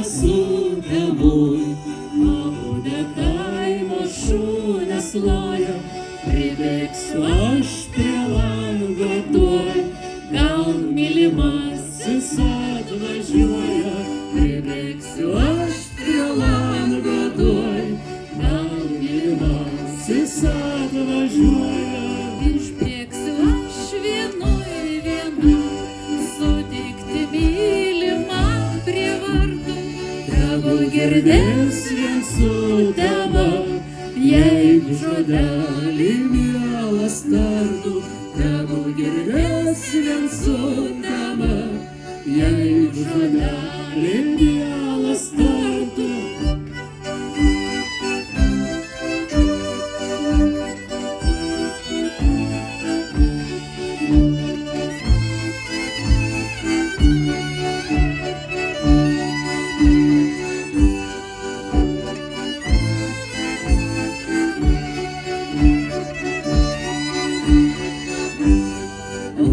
sutemoj, pabudę kaimo šūdas loja, pribėgsiu aš prie lango tuoj, gal mylimasis atvažiuoja, pribėgsiu aš prie lango tuoj, gal mylimasis atvažiuoja. Išbėgsiu aš vienoj viena, sutikti mylimą prie vartų. Tegul girdės vien sutema, jeigu žodelį mielas tartų. Tegul girdės vien sutema, jeigu žodelį mielas tartų.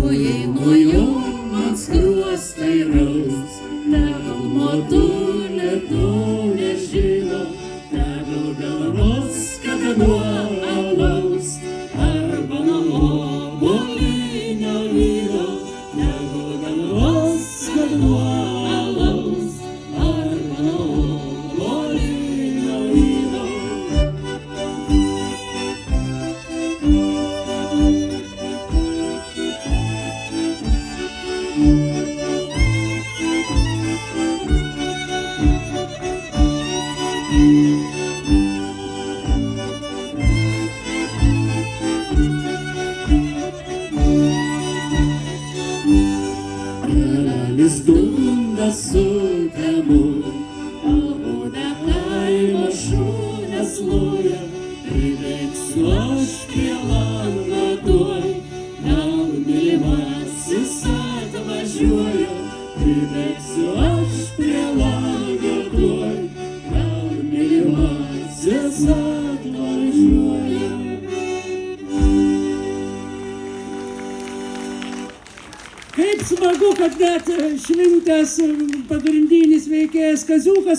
Ojei, Nuo jo man skruostai raus, tegul motulė to nežino, tegul galvos, kad nuo alaus arba nuo obuolinio vyno, tegul galvos, kad nuo alaus arba nuo obuolinio vyno. Karalius dunda sutemoj, pabudę kaimo šūdas loja, pribėgsiu aš prie lango tuoj, gal mylimasis atvažiuoja, pribėgsiu aš prie lango tuoj, gal mylimasis atvažiuoja. Kaip smagu, kad net šventės pagrindinis veikėjas Kaziukas